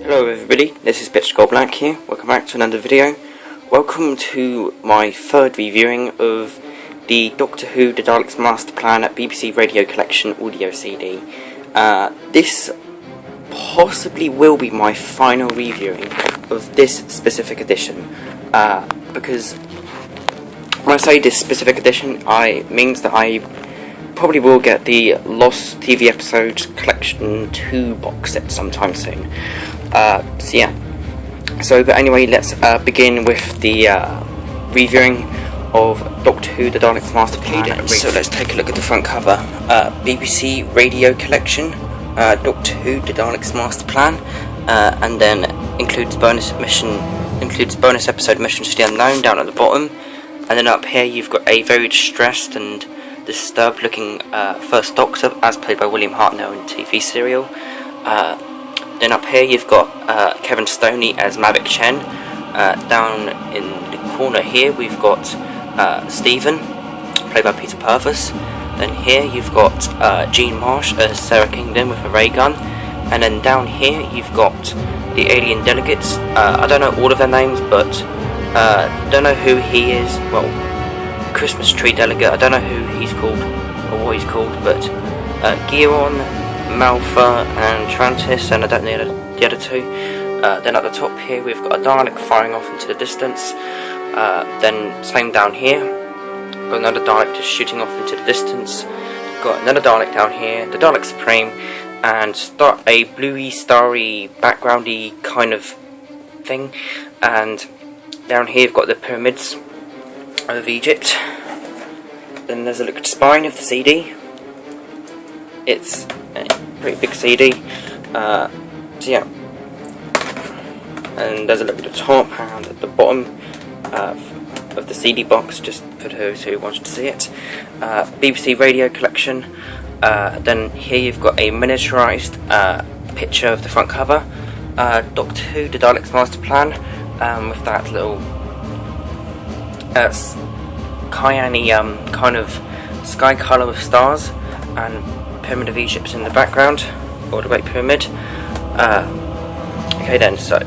Hello everybody, this is Black here. Welcome back to another video. Welcome to my third reviewing of the Doctor Who The Daleks Master Plan at BBC Radio Collection audio CD. This possibly will be my final reviewing of this specific edition, because when I say this specific edition, it means that I probably will get the Lost TV Episodes Collection 2 box set sometime soon. But anyway, let's begin with the reviewing of Doctor Who The Daleks Master Plan. So let's take a look at the front cover. BBC Radio Collection, Doctor Who The Daleks Master Plan, and then includes bonus episode Mission to the Unknown down at the bottom, and then up here you've got a very distressed and disturbed looking First Doctor as played by William Hartnell in the TV serial. Then up here you've got Kevin Stoney as Mavic Chen. Down in the corner here we've got Stephen, played by Peter Purvis. Then here you've got Jean Marsh as Sarah Kingdon with a ray gun. And then down here you've got the alien delegates. I don't know all of their names, but don't know who he is. Well, Christmas tree delegate, I don't know who he's called or what he's called, but Giron, Malfa and Trantis, and I don't know the other two. Then at the top here we've got a Dalek firing off into the distance. Then same down here, got another Dalek just shooting off into the distance. Got another Dalek down here, the Dalek Supreme, and a bluey, starry, backgroundy kind of thing. And down here you've got the pyramids of Egypt. Then there's a look at the spine of the CD. It's a pretty big CD, and there's a look at the top and at the bottom of the CD box, just for those who wanted to see it. BBC Radio Collection. Then here you've got a miniaturized picture of the front cover, Doctor Who The Daleks Master Plan, with that little Kyani kind of sky colour with stars, and Pyramid of Egypt in the background, or the Great Pyramid. Okay then, so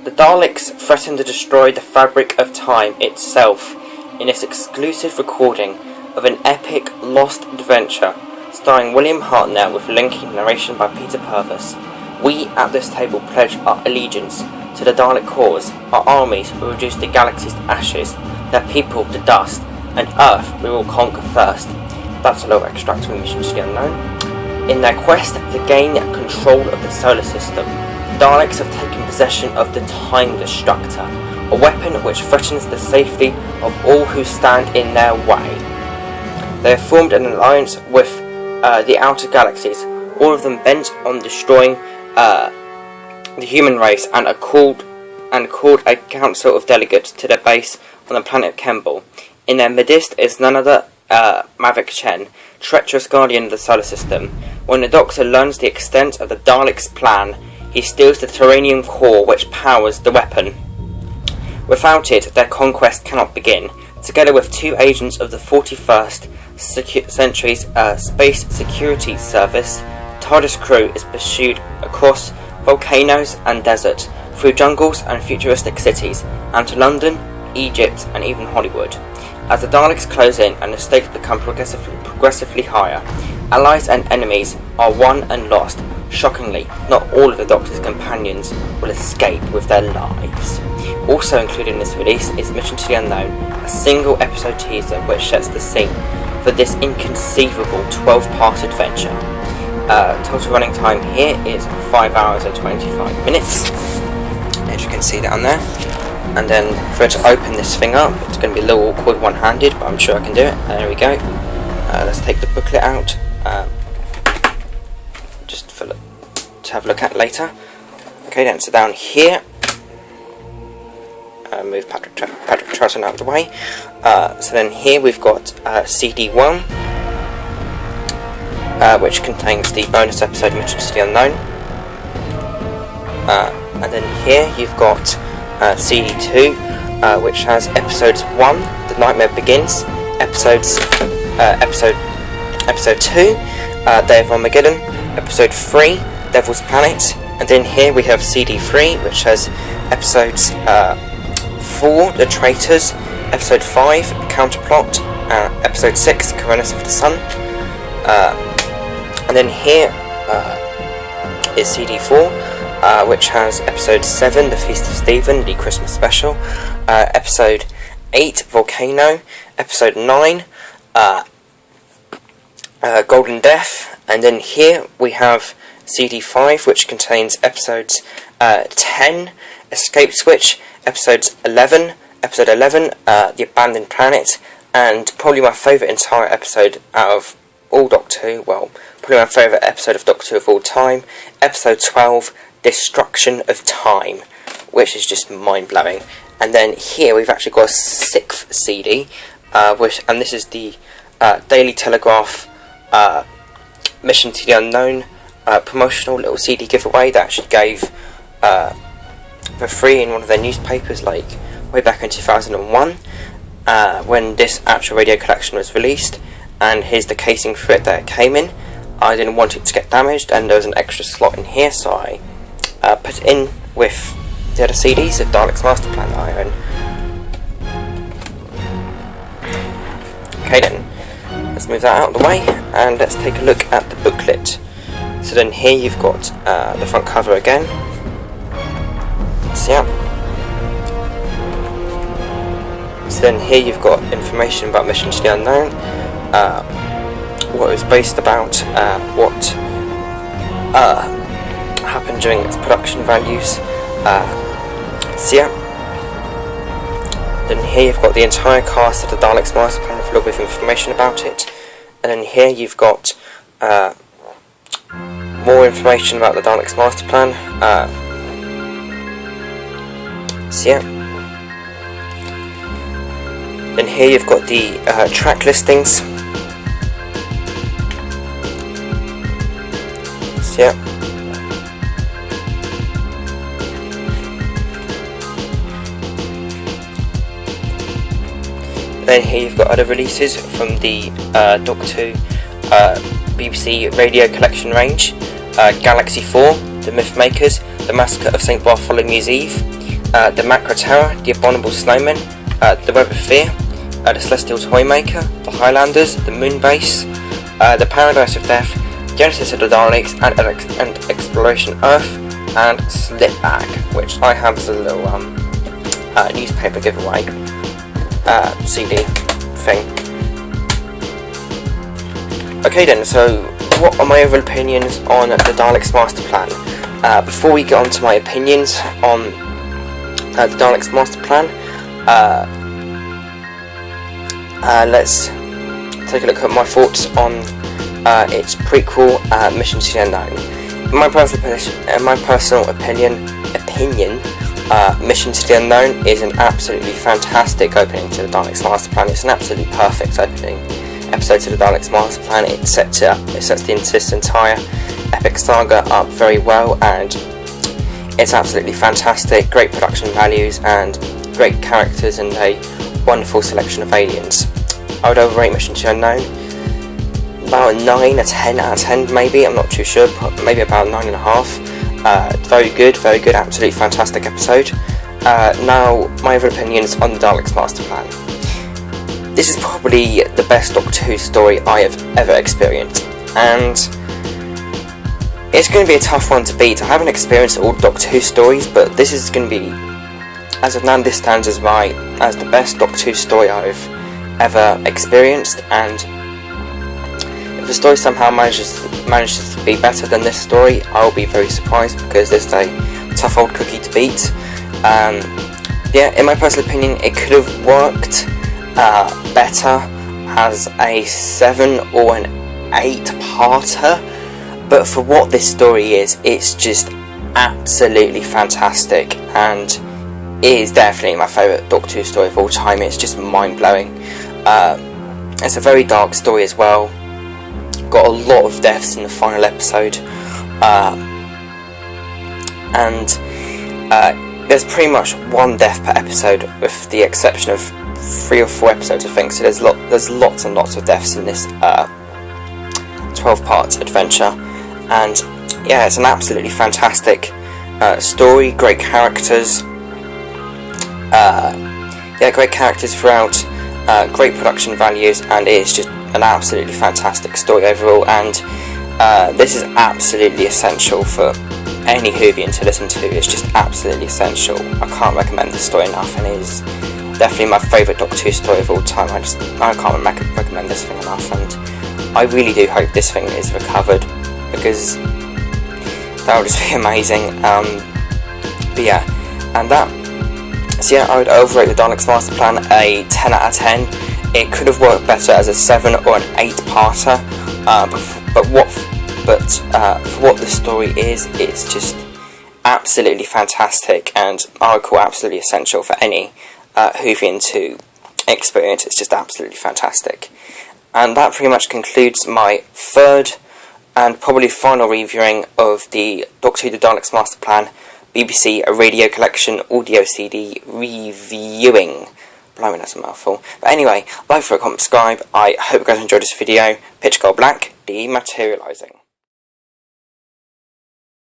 the Daleks threaten to destroy the fabric of time itself in this exclusive recording of an epic lost adventure starring William Hartnell with linking narration by Peter Purvis. We at this table pledge our allegiance to the Dalek cause. Our armies will reduce the galaxy's ashes, their people to dust, and Earth we will conquer first. That's a little extract from Mission to the Unknown. In their quest to gain control of the solar system, the Daleks have taken possession of the Time Destructor, a weapon which threatens the safety of all who stand in their way. They have formed an alliance with the outer galaxies, all of them bent on destroying the human race, and called a council of delegates to their base on the planet Kemble. In their midst is none other Mavic Chen, treacherous guardian of the solar system. When the Doctor learns the extent of the Daleks' plan, he steals the Terranium core which powers the weapon. Without it, their conquest cannot begin. Together with two agents of the 41st Century's Space Security Service, TARDIS crew is pursued across volcanoes and desert, through jungles and futuristic cities, and to London, Egypt, and even Hollywood. As the Daleks close in and the stakes become progressively higher, allies and enemies are won and lost. Shockingly, not all of the Doctor's companions will escape with their lives. Also included in this release is Mission to the Unknown, a single episode teaser which sets the scene for this inconceivable 12-part adventure. Total running time here is 5 hours and 25 minutes, as you can see down there. And then for it to open this thing up, it's going to be a little awkward one-handed, but I'm sure I can do it. There we go. Let's take the booklet out, just to have a look at later. Okay then, so down here move Patrick Troughton out of the way. So then here we've got CD1, which contains the bonus episode Missions to the Unknown. And then here you've got CD2, which has episodes 1, The Nightmare Begins, episode 2, Day of Armageddon, episode 3, Devil's Planet, and then here we have CD3, which has episodes 4, The Traitors, episode 5, Counterplot, episode 6, Coronus of the Sun, and then here is CD4, which has episode 7, The Feast of Stephen, the Christmas special, episode 8, Volcano, episode 9, Golden Death, and then here we have CD5, which contains episodes 10, Escape Switch, episode 11, The Abandoned Planet, and probably my favourite entire episode out of all Doctor Who, well, probably my favourite episode of Doctor Who of all time, episode 12, Destruction of Time, which is just mind-blowing. And then here we've actually got a 6th CD, and this is the Daily Telegraph Mission to the Unknown promotional little CD giveaway that actually gave for free in one of their newspapers, like way back in 2001, when this actual radio collection was released. And here's the casing for it that it came in. I didn't want it to get damaged, and there was an extra slot in here, so I put it in with the other CDs of Daleks Master Plan that I own. Okay then, let's move that out of the way, and let's take a look at the booklet. So then here you've got the front cover again. So yeah. So then here you've got information about Mission to the Unknown, what it was based about, what happened during its production values. So yeah. Then here you've got the entire cast of the Daleks Master Plan with a little bit of information about it. And then here you've got more information about the Daleks Master Plan. So yeah. Then here you've got the track listings. So yeah. Then here you've got other releases from the Doctor Who BBC Radio Collection range, Galaxy 4, The Myth Makers, The Massacre of St. Bartholomew's Eve, The Macro Terror, The Abominable Snowman, The Web of Fear, The Celestial Toymaker, The Highlanders, The Moon Base, The Paradise of Death, Genesis of the Daleks, and Exploration Earth, and Slipbag, which I have as a little newspaper giveaway CD thing. Okay then, so what are my overall opinions on the Daleks Master Plan? Before we get on to my opinions on the Daleks Master Plan, let's take a look at my thoughts on its prequel, Mission to the Unknown. In my personal opinion, Mission to the Unknown is an absolutely fantastic opening to the Daleks Master Plan. It's an absolutely perfect opening episode to the Daleks Master Plan. It sets this entire epic saga up very well, and it's absolutely fantastic. Great production values and great characters and a wonderful selection of aliens. I would overrate Mission to the Unknown about a 9, a 10 out of 10 maybe, I'm not too sure, maybe about 9.5. Very good, absolutely fantastic episode. Now, my other opinions on the Daleks Master Plan. This is probably the best Doctor Who story I have ever experienced, and it's going to be a tough one to beat. I haven't experienced all Doctor Who stories, but this is going to be, as of now, this stands as the best Doctor Who story I've ever experienced, and if the story somehow manages to be better than this story, I'll be very surprised, because this is a tough old cookie to beat. Yeah, in my personal opinion, it could have worked better as a 7 or an 8-parter, but for what this story is, it's just absolutely fantastic, and is definitely my favourite Doctor Who story of all time. It's just mind-blowing. It's a very dark story as well. Got a lot of deaths in the final episode, and there's pretty much one death per episode, with the exception of 3 or 4 episodes, I think. So there's lots and lots of deaths in this 12-part adventure, and yeah, it's an absolutely fantastic story. Great characters, great characters throughout. Great production values, and it is just an absolutely fantastic story overall, and this is absolutely essential for any Whovian to listen to. It's just absolutely essential. I can't recommend this story enough, and it is definitely my favourite Doctor Who story of all time. I can't recommend this thing enough, and I really do hope this thing is recovered, because that would just be amazing. But yeah, and that. So yeah, I would overrate the Daleks Master Plan a 10 out of 10. It could have worked better as a 7 or an 8-parter, but for what the story is, it's just absolutely fantastic, and I would call absolutely essential for any Whovian to experience. It's just absolutely fantastic. And that pretty much concludes my third and probably final reviewing of the Doctor Who The Daleks Master Plan BBC A Radio Collection Audio CD reviewing. Blimey, that's a mouthful. But anyway, like, comment, subscribe. I hope you guys enjoyed this video. Pitch Gold Black, dematerialising.